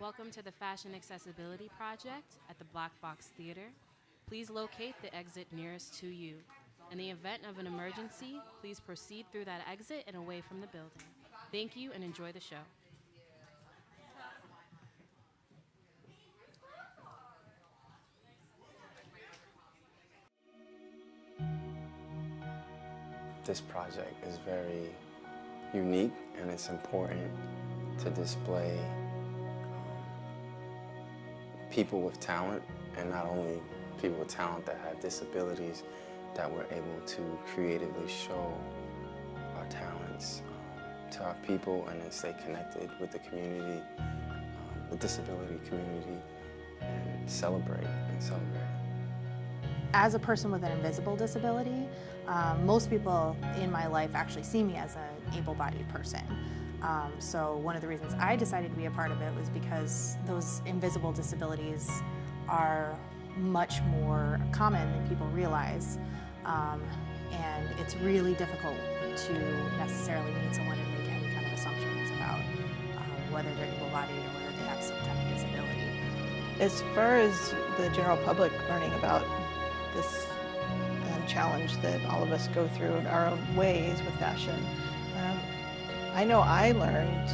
Welcome to the Fashion Accessibility Project at the Black Box Theater. Please locate the exit nearest to you. In the event of an emergency, please proceed through that exit and away from the building. Thank you and enjoy the show. This project is very unique, and it's important to display people with talent, and not only people with talent that have disabilities, that we're able to creatively show our talents to our people and then stay connected with the community, the disability community, and celebrate. As a person with an invisible disability, most people in my life actually see me as an able-bodied person. So one of the reasons I decided to be a part of it was because those invisible disabilities are much more common than people realize. And it's really difficult to necessarily meet someone and make any kind of assumptions about whether they're able-bodied or whether they have some kind of disability. As far as the general public learning about this challenge that all of us go through in our own ways with fashion, I know I learned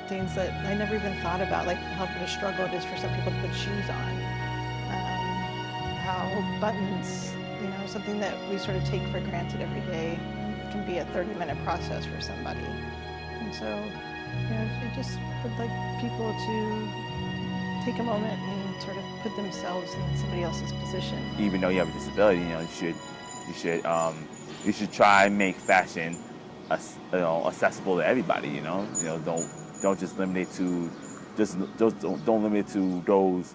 things that I never even thought about, like how big a struggle it is for some people to put shoes on. How buttons, something that we sort of take for granted every day can be a 30-minute process for somebody. And so, I just would like people to take a moment and sort of put themselves in somebody else's position. Even though you have a disability, you should try and make fashion, accessible to everybody. Don't just limit it to don't limit it to those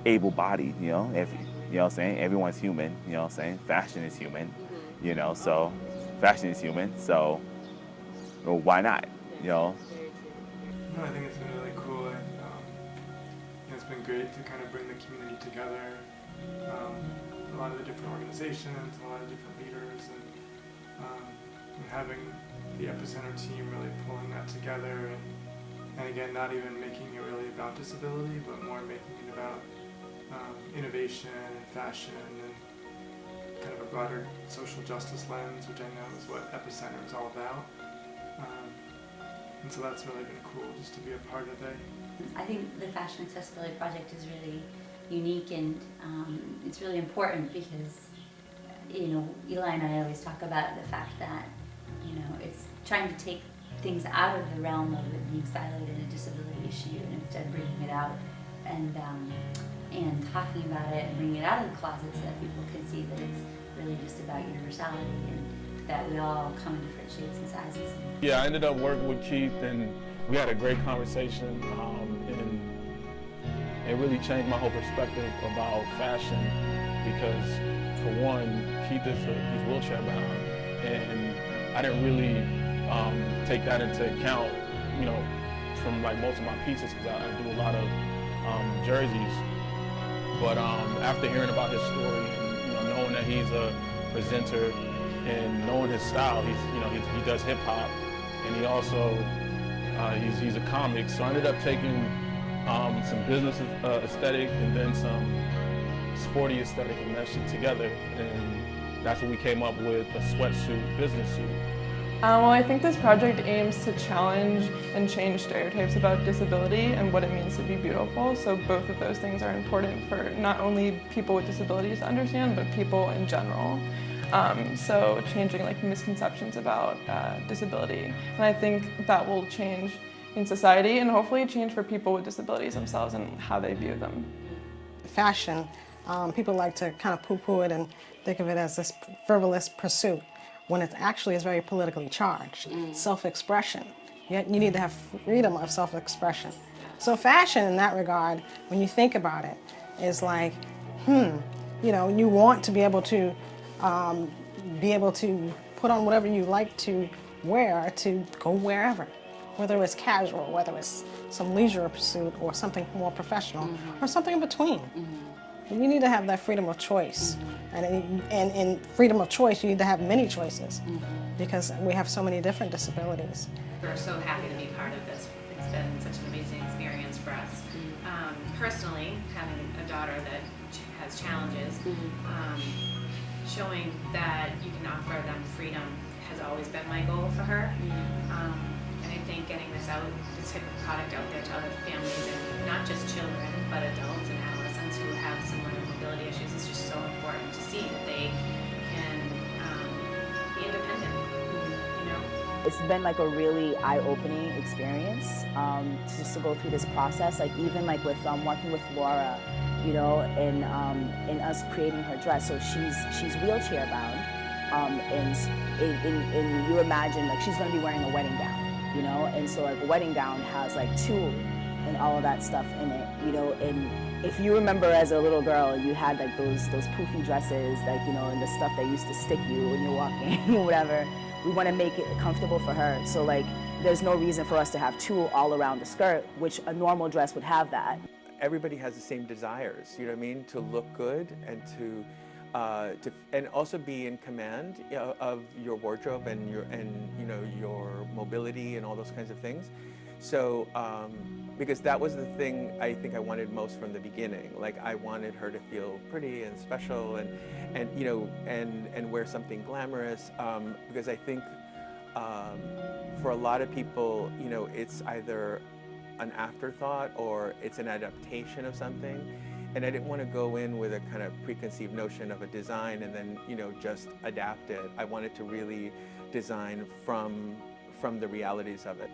able-bodied. Everyone's human. Fashion is human. So fashion is human. So why not? No, I think it's been really cool, and it's been great to kind of bring the community together. A lot of the different organizations, a lot of different leaders, and having the Epicenter team really pulling that together, and again, not even making it really about disability, but more making it about innovation and fashion and kind of a broader social justice lens, which I know is what Epicenter is all about. And so that's really been cool, just to be a part of it. I think the Fashion Accessibility Project is really unique, and it's really important because, Eli and I always talk about the fact that, it's trying to take things out of the realm of it being siloed in a disability issue, and instead bringing it out and talking about it and bringing it out of the closet so that people can see that it's really just about universality and that we all come in different shapes and sizes. Yeah, I ended up working with Keith, and we had a great conversation, and it really changed my whole perspective about fashion because, for one, Keith he's wheelchair bound, and I didn't really take that into account, from like most of my pieces, because I do a lot of jerseys. But after hearing about his story and knowing that he's a presenter and knowing his style, he does hip hop, and he also he's a comic. So I ended up taking some business aesthetic and then some sporty aesthetic and meshed it together, and that's what we came up with, a sweatsuit, business suit. Well, I think this project aims to challenge and change stereotypes about disability and what it means to be beautiful. So both of those things are important for not only people with disabilities to understand, but people in general. So changing misconceptions about disability. And I think that will change in society and hopefully change for people with disabilities themselves and how they view them. Fashion, people like to kind of poo-poo it and think of it as this frivolous pursuit, when it actually is very politically charged. Self-expression. You need to have freedom of self-expression. So fashion in that regard, when you think about it, is like, you want to be able to put on whatever you like to wear to go wherever, whether it's casual, whether it's some leisure pursuit or something more professional, or something in between. You need to have that freedom of choice. And in freedom of choice, you need to have many choices because we have so many different disabilities. We're so happy to be part of this. It's been such an amazing experience. personally, having a daughter that has challenges, showing that you can offer them freedom has always been my goal for her. And I think getting this type of product out there to other families, and not just children, but adults and adolescents who have similar mobility issues, is just so important to see that they can be independent, you know? It's been like a really eye-opening experience just to go through this process. Like even like with working with Laura, you know, and us creating her dress. So she's wheelchair bound, and you imagine like she's going to be wearing a wedding gown, you know, and so like a wedding gown has like tulle and all of that stuff in it, you know. And if you remember as a little girl, you had like those poofy dresses, like, you know, and the stuff that used to stick you when you're walking or whatever. We want to make it comfortable for her. So like, there's no reason for us to have tulle all around the skirt, which a normal dress would have that. Everybody has the same desires, you know what I mean? To look good and and also be in command of your wardrobe and you know, your mobility and all those kinds of things. So because that was the thing I think I wanted most from the beginning. Like I wanted her to feel pretty and special and you know, and wear something glamorous, because I think for a lot of people, you know, it's either an afterthought or it's an adaptation of something. And I didn't want to go in with a kind of preconceived notion of a design and then, you know, just adapt it. I wanted to really design from the realities of it.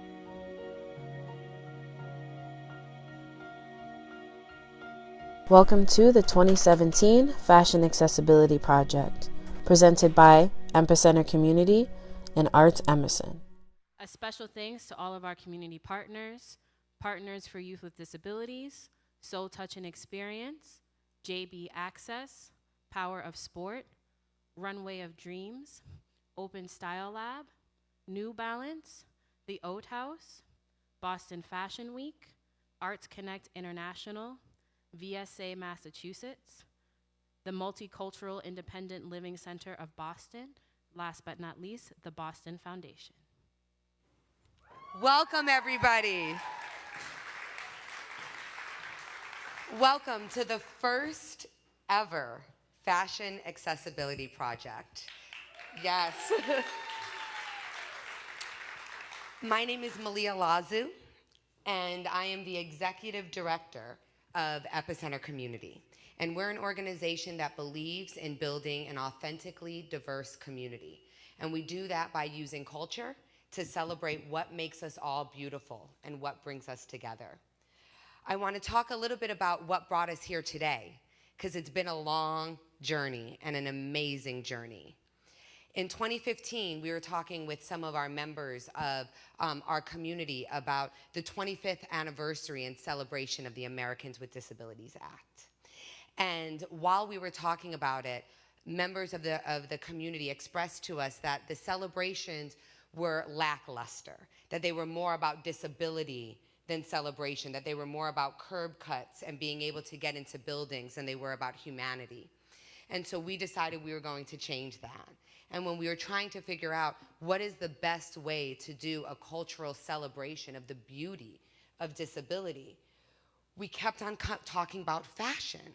Welcome to the 2017 Fashion Accessibility Project, presented by Epicenter Community and Arts Emerson. A special thanks to all of our community partners, Partners for Youth with Disabilities, Soul Touch and Experience, JB Access, Power of Sport, Runway of Dreams, Open Style Lab, New Balance, The Oat House, Boston Fashion Week, Arts Connect International, VSA Massachusetts, the Multicultural Independent Living Center of Boston, last but not least, the Boston Foundation. Welcome, everybody. Welcome to the first ever Fashion Accessibility Project. Yes. My name is Malia Lazu, and I am the Executive Director of Epicenter Community. And we're an organization that believes in building an authentically diverse community. And we do that by using culture to celebrate what makes us all beautiful and what brings us together. I want to talk a little bit about what brought us here today, because it's been a long journey and an amazing journey. In 2015, we were talking with some of our members of our community about the 25th anniversary and celebration of the Americans with Disabilities Act. And while we were talking about it, members of the community expressed to us that the celebrations were lackluster, that they were more about disability than celebration, that they were more about curb cuts and being able to get into buildings than they were about humanity. And so we decided we were going to change that. And when we were trying to figure out what is the best way to do a cultural celebration of the beauty of disability, we kept on talking about fashion,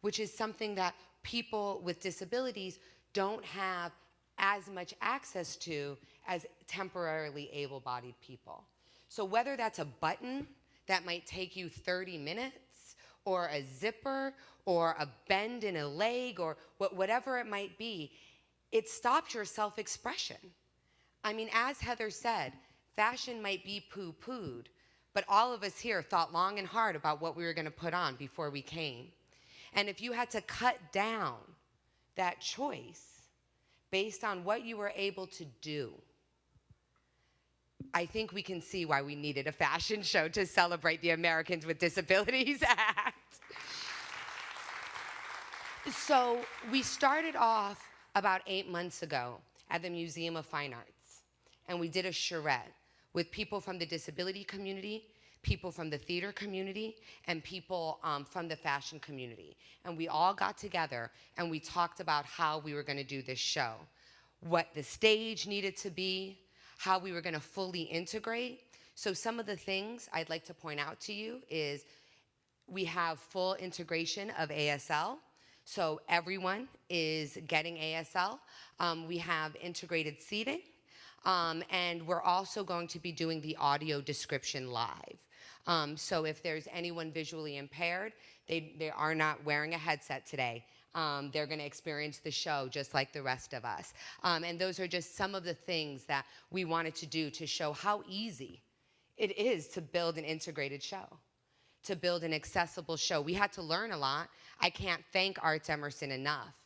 which is something that people with disabilities don't have as much access to as temporarily able-bodied people. So whether that's a button that might take you 30 minutes, or a zipper, or a bend in a leg, or whatever it might be, it stops your self-expression. I mean, as Heather said, fashion might be poo-pooed, but all of us here thought long and hard about what we were going to put on before we came. And if you had to cut down that choice based on what you were able to do, I think we can see why we needed a fashion show to celebrate the Americans with Disabilities Act. So we started off about 8 months ago at the Museum of Fine Arts, and we did a charrette with people from the disability community, people from the theater community, and people from the fashion community. And we all got together and we talked about how we were going to do this show, what the stage needed to be, how we were going to fully integrate. So some of the things I'd like to point out to you is We have full integration of ASL, so everyone is getting ASL. We have integrated seating, and we're also going to be doing the audio description live. So if there's anyone visually impaired, they are not wearing a headset today. They're going to experience the show just like the rest of us. And those are just some of the things that we wanted to do to show how easy it is to build an integrated show, to build an accessible show. We had to learn a lot. I can't thank Arts Emerson enough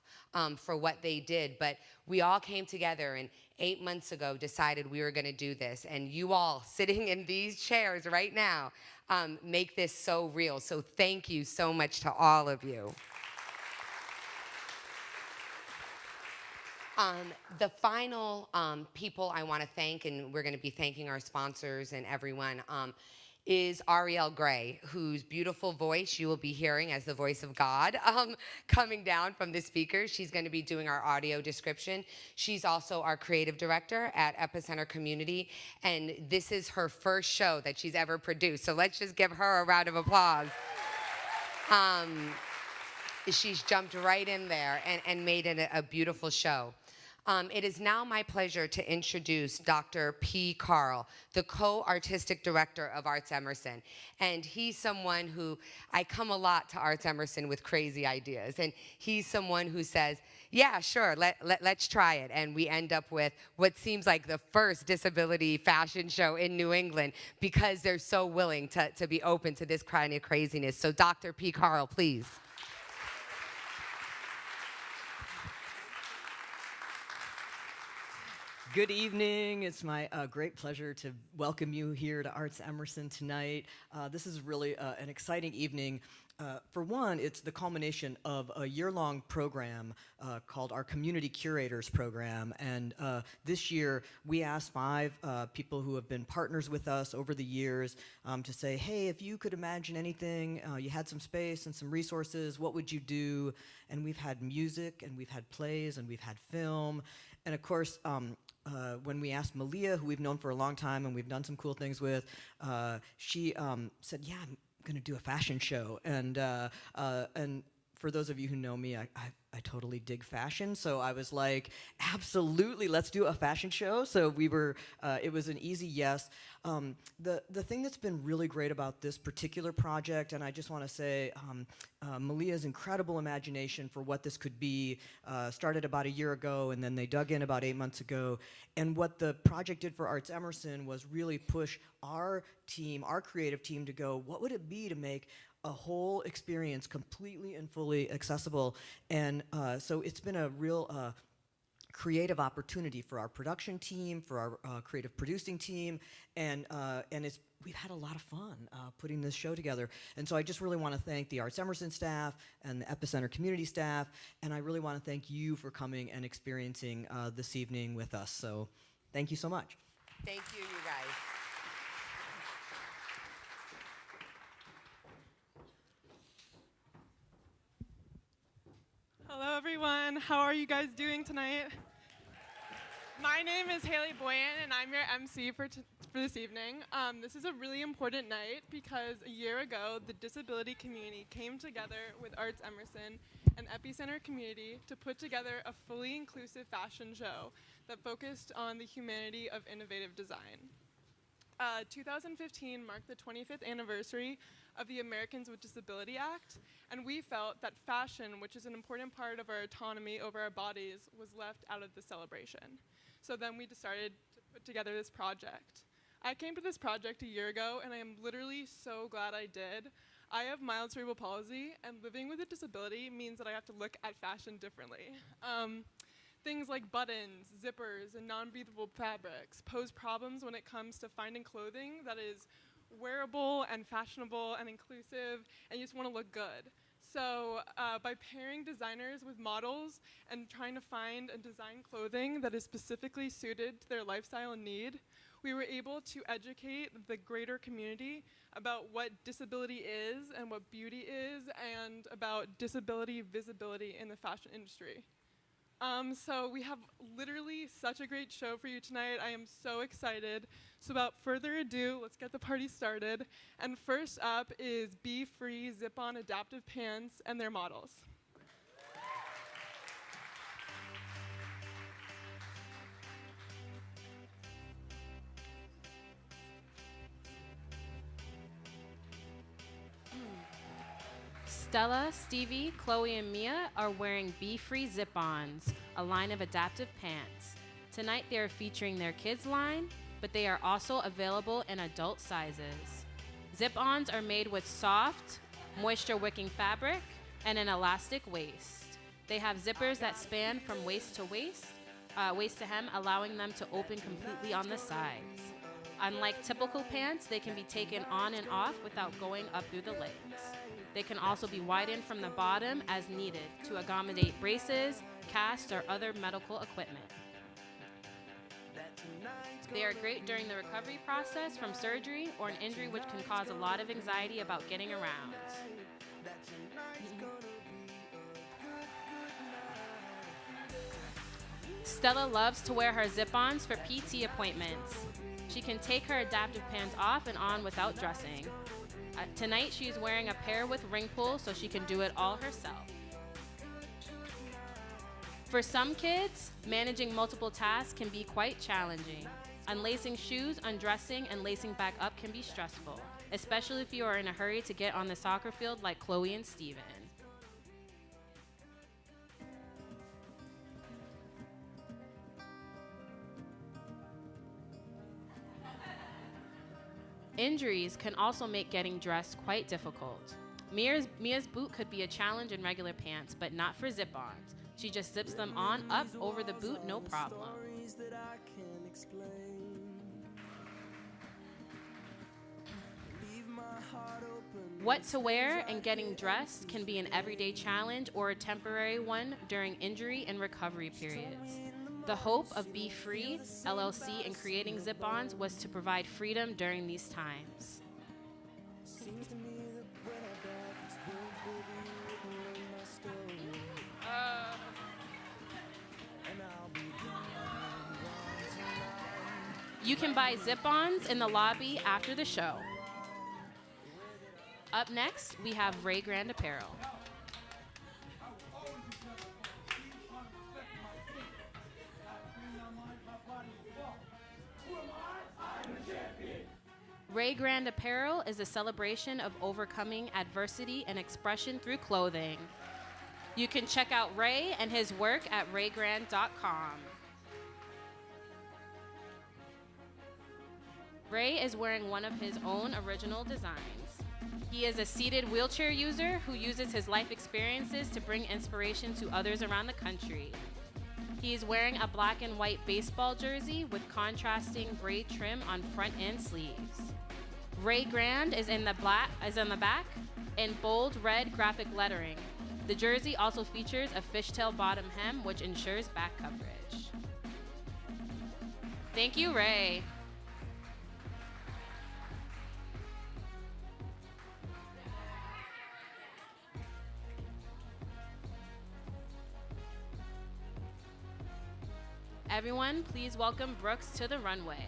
for what they did, but we all came together and 8 months ago decided we were going to do this. And you all sitting in these chairs right now make this so real. So thank you so much to all of you. The final people I want to thank, and we're going to be thanking our sponsors and everyone, is Ariel Gray, whose beautiful voice you will be hearing as the voice of God coming down from the speakers. She's going to be doing our audio description. She's also our creative director at Epicenter Community, and this is her first show that she's ever produced. So let's just give her a round of applause. She's jumped right in there and made it a beautiful show. It is now my pleasure to introduce Dr. P. Carl, the co-artistic director of Arts Emerson. And he's someone who, I come a lot to Arts Emerson with crazy ideas. And he's someone who says, yeah, sure, let's try it. And we end up with what seems like the first disability fashion show in New England because they're so willing to be open to this kind of craziness. So Dr. P. Carl, please. Good evening. It's my great pleasure to welcome you here to Arts Emerson tonight. This is really an exciting evening. For one, it's the culmination of a year-long program called our Community Curators Program. And this year, we asked 5 people who have been partners with us over the years to say, hey, if you could imagine anything, you had some space and some resources, what would you do? And we've had music, and we've had plays, and we've had film. And of course, when we asked Malia, who we've known for a long time and we've done some cool things with, she said, yeah, I'm going to do a fashion show. And for those of you who know me, I totally dig fashion. So I was like, absolutely, let's do a fashion show. So we were, it was an easy yes. The thing that's been really great about this particular project, and I just want to say, Malia's incredible imagination for what this could be started about a year ago, and then they dug in about 8 months ago. And what the project did for Arts Emerson was really push our team, our creative team, to go, what would it be to make a whole experience completely and fully accessible? And so it's been a real creative opportunity for our production team, for our creative producing team, and we've had a lot of fun putting this show together. And so I just really want to thank the Arts Emerson staff and the Epicenter community staff, and I really want to thank you for coming and experiencing this evening with us. So thank you so much. Thank you, you guys. Hello, everyone. How are you guys doing tonight? My name is Haley Boyan, and I'm your MC for this evening. This is a really important night because a year ago, the disability community came together with Arts Emerson and Epicenter Community to put together a fully inclusive fashion show that focused on the humanity of innovative design. 2015 marked the 25th anniversary of the Americans with Disability Act, and we felt that fashion, which is an important part of our autonomy over our bodies, was left out of the celebration. So then we decided to put together this project. I came to this project a year ago, and I am literally so glad I did. I have mild cerebral palsy, and living with a disability means that I have to look at fashion differently. Things like buttons, zippers, and non-breathable fabrics pose problems when it comes to finding clothing that is wearable and fashionable and inclusive, and you just want to look good. So by pairing designers with models and trying to find and design clothing that is specifically suited to their lifestyle and need, we were able to educate the greater community about what disability is and what beauty is, and about disability visibility in the fashion industry. So we have literally such a great show for you tonight. I am so excited. So without further ado, let's get the party started. And first up is Be Free Zip-On Adaptive Pants and their models. Stella, Stevie, Chloe, and Mia are wearing Be Free Zip-Ons, a line of adaptive pants. Tonight they are featuring their kids line, but they are also available in adult sizes. Zip-Ons are made with soft, moisture-wicking fabric and an elastic waist. They have zippers that span from waist to hem, allowing them to open completely on the sides. Unlike typical pants, they can be taken on and off without going up through the legs. They can also be widened from the bottom as needed to accommodate braces, casts, or other medical equipment. They are great during the recovery process from surgery or an injury which can cause a lot of anxiety about getting around. Stella loves to wear her zip-ons for PT appointments. She can take her adaptive pants off and on without dressing. Tonight she is wearing a pair with ring pull so she can do it all herself. For some kids, managing multiple tasks can be quite challenging. Unlacing shoes, undressing, and lacing back up can be stressful, especially if you are in a hurry to get on the soccer field like Chloe and Steven. Injuries can also make getting dressed quite difficult. Mia's boot could be a challenge in regular pants, but not for zip-ons. She just zips them on up over the boot, no problem. What to wear and getting dressed can be an everyday challenge or a temporary one during injury and recovery periods. The hope of Be Free, LLC, in creating zip-ons was to provide freedom during these times. You can buy zip-ons in the lobby after the show. Up next, we have Ray Grand Apparel. Ray Grand Apparel is a celebration of overcoming adversity and expression through clothing. You can check out Ray and his work at raygrand.com. Ray is wearing one of his own original designs. He is a seated wheelchair user who uses his life experiences to bring inspiration to others around the country. He is wearing a black and white baseball jersey with contrasting gray trim on front and sleeves. Ray Grand is on the back in bold red graphic lettering. The jersey also features a fishtail bottom hem, which ensures back coverage. Thank you, Ray. Everyone, please welcome Brooks to the runway.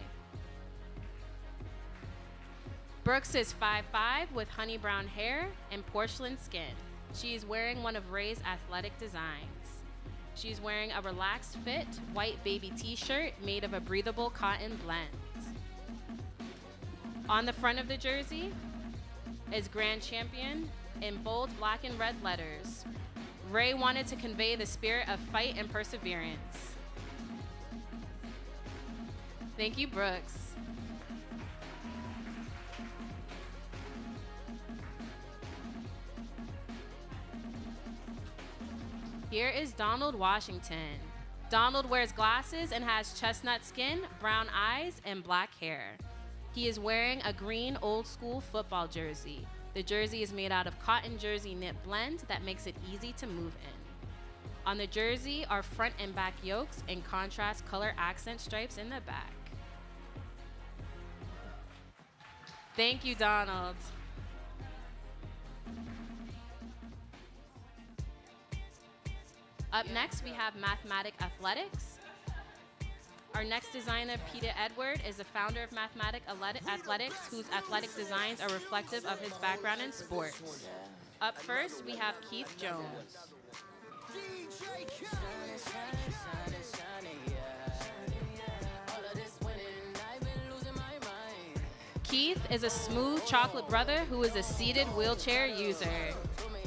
Brooks is 5'5" with honey brown hair and porcelain skin. She is wearing one of Ray's athletic designs. She's wearing a relaxed fit white baby t-shirt made of a breathable cotton blend. On the front of the jersey is Grand Champion in bold black and red letters. Ray wanted to convey the spirit of fight and perseverance. Thank you, Brooks. Here is Donald Washington. Donald wears glasses and has chestnut skin, brown eyes, and black hair. He is wearing a green old school football jersey. The jersey is made out of cotton jersey knit blend that makes it easy to move in. On the jersey are front and back yokes and contrast color accent stripes in the back. Thank you, Donald. Up next, we have Mathematic Athletics. Our next designer, Peter Edward, is the founder of Mathematic Athletics, whose athletic designs are reflective of his background in sports. Up first, we have Keith Jones. Keith is a smooth chocolate brother who is a seated wheelchair user.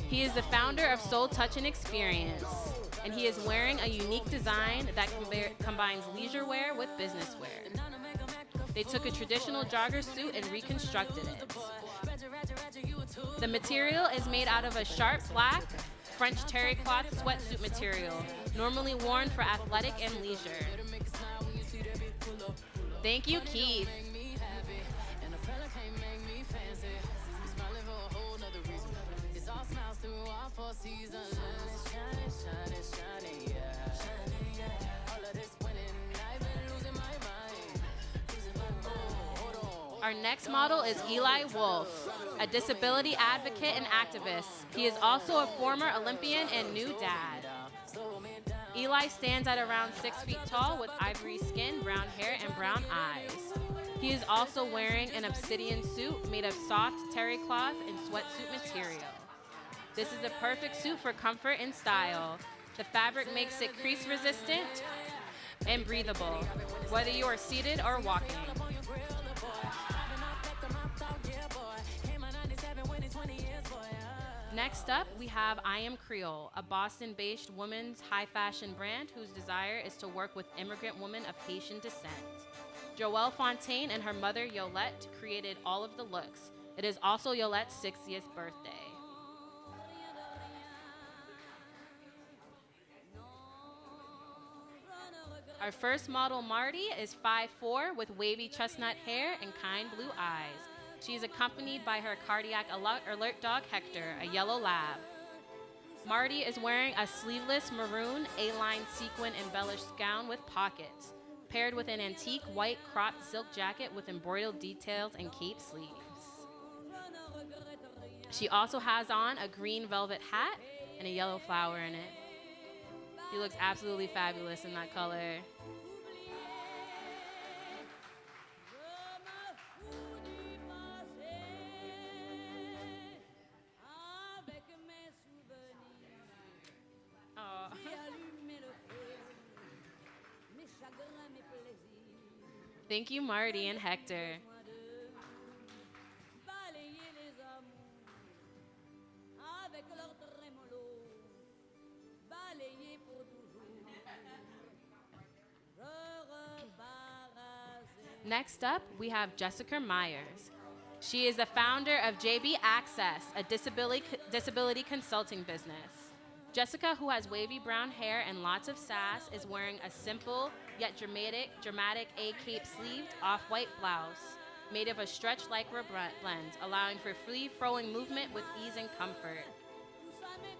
He is the founder of Soul Touch and Experience, and he is wearing a unique design that combines leisure wear with business wear. They took a traditional jogger suit and reconstructed it. The material is made out of a sharp black French terry cloth sweatsuit material, normally worn for athletic and leisure. Thank you, Keith. Our next model is Eli Wolf, a disability advocate and activist. He is also a former Olympian and new dad. Eli stands at around 6 feet tall with ivory skin, brown hair, and brown eyes. He is also wearing an obsidian suit made of soft terry cloth and sweatsuit material. This is a perfect suit for comfort and style. The fabric makes it crease resistant and breathable, whether you are seated or walking. Next up, we have I Am Creole, a Boston-based women's high fashion brand whose desire is to work with immigrant women of Haitian descent. Joelle Fontaine and her mother, Yolette, created all of the looks. It is also Yolette's 60th birthday. Our first model, Marty, is 5'4" with wavy chestnut hair and kind blue eyes. She is accompanied by her cardiac alert dog, Hector, a yellow lab. Marty is wearing a sleeveless maroon A-line sequin embellished gown with pockets, paired with an antique white cropped silk jacket with embroidered details and cape sleeves. She also has on a green velvet hat and a yellow flower in it. She looks absolutely fabulous in that color. Thank you, Marty and Hector. Next up, we have Jessica Myers. She is the founder of JB Access, a disability consulting business. Jessica, who has wavy brown hair and lots of sass, is wearing a simple yet dramatic A-cape sleeved off-white blouse made of a stretch lycra blend, allowing for free-flowing movement with ease and comfort.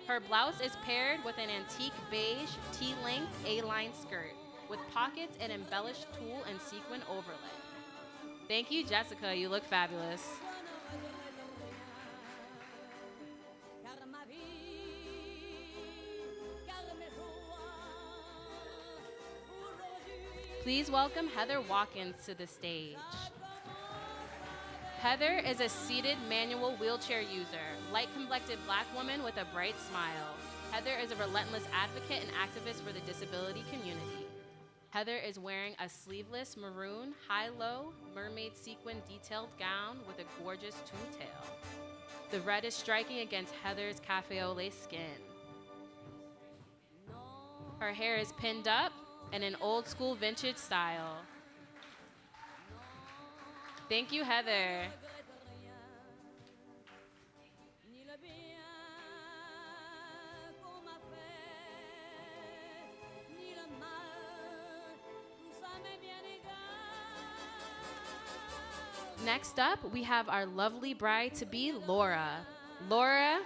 Her blouse is paired with an antique beige T-length A-line skirt with pockets and embellished tulle and sequin overlay. Thank you, Jessica. You look fabulous. Please welcome Heather Watkins to the stage. Heather is a seated manual wheelchair user, light-complected black woman with a bright smile. Heather is a relentless advocate and activist for the disability community. Heather is wearing a sleeveless maroon, high-low, mermaid sequin detailed gown with a gorgeous tulle tail. The red is striking against Heather's cafe au lait skin. Her hair is pinned up in an old-school vintage style. Thank you, Heather. Next up, we have our lovely bride-to-be, Laura. Laura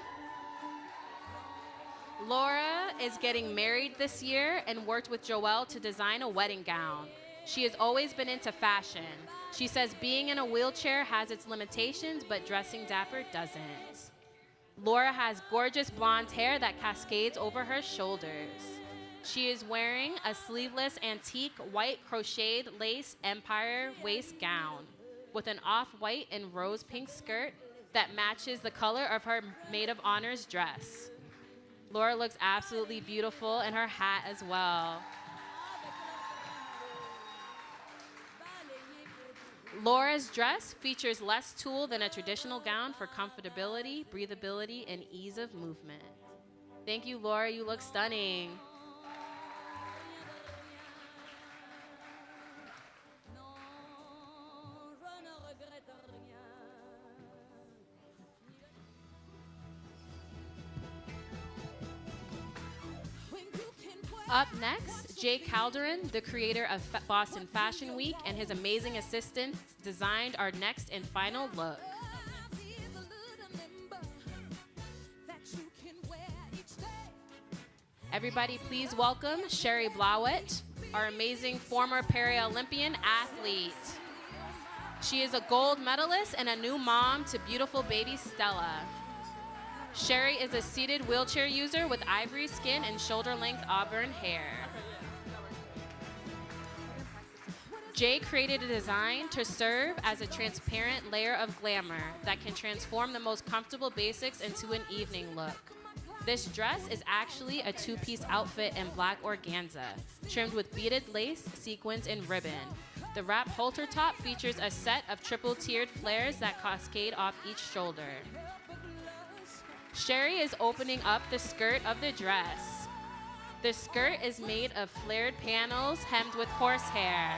is getting married this year and worked with Joelle to design a wedding gown. She has always been into fashion. She says being in a wheelchair has its limitations, but dressing dapper doesn't. Laura has gorgeous blonde hair that cascades over her shoulders. She is wearing a sleeveless antique white crocheted lace empire waist gown with an off-white and rose pink skirt that matches the color of her maid of honor's dress. Laura looks absolutely beautiful in her hat as well. Laura's dress features less tulle than a traditional gown for comfortability, breathability, and ease of movement. Thank you, Laura. You look stunning. Up next, Jay Calderon, the creator of Boston Fashion Week, and his amazing assistants designed our next and final look. Everybody please welcome Sherry Blauett, our amazing former Paralympian athlete. She is a gold medalist and a new mom to beautiful baby Stella. Sherry is a seated wheelchair user with ivory skin and shoulder-length auburn hair. Jay created a design to serve as a transparent layer of glamour that can transform the most comfortable basics into an evening look. This dress is actually a two-piece outfit in black organza, trimmed with beaded lace, sequins, and ribbon. The wrap halter top features a set of triple-tiered flares that cascade off each shoulder. Sherry is opening up the skirt of the dress. The skirt is made of flared panels hemmed with horsehair,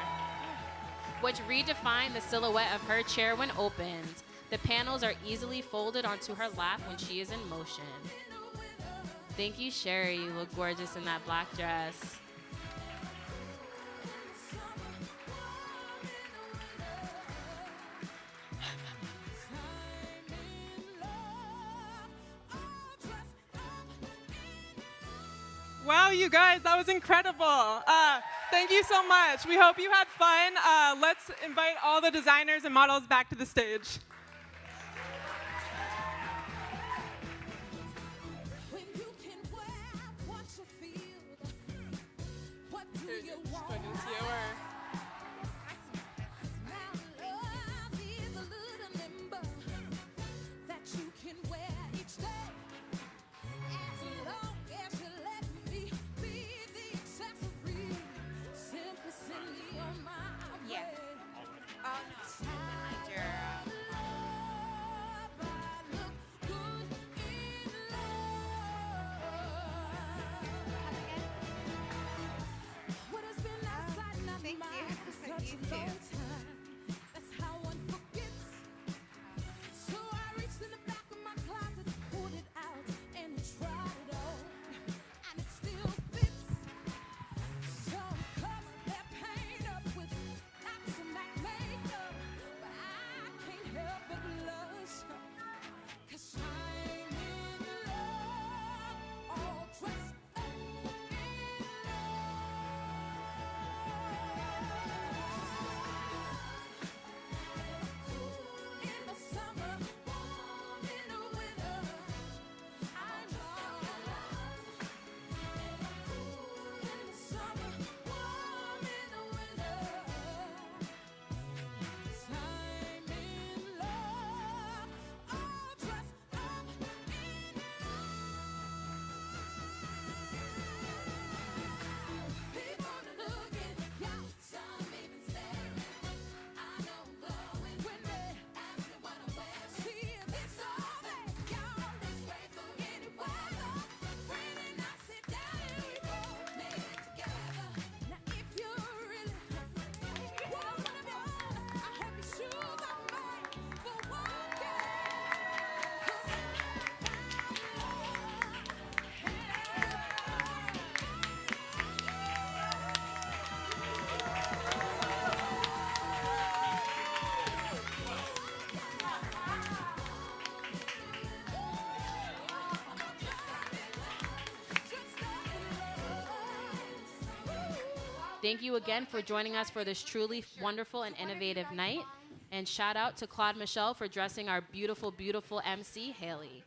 which redefine the silhouette of her chair when opened. The panels are easily folded onto her lap when she is in motion. Thank you, Sherry. You look gorgeous in that black dress. Wow, you guys, that was incredible. Thank you so much. We hope you had fun. Let's invite all the designers and models back to the stage. Thank you again for joining us for this truly wonderful and innovative night. And shout out to Claude Michel for dressing our beautiful, beautiful MC, Haley.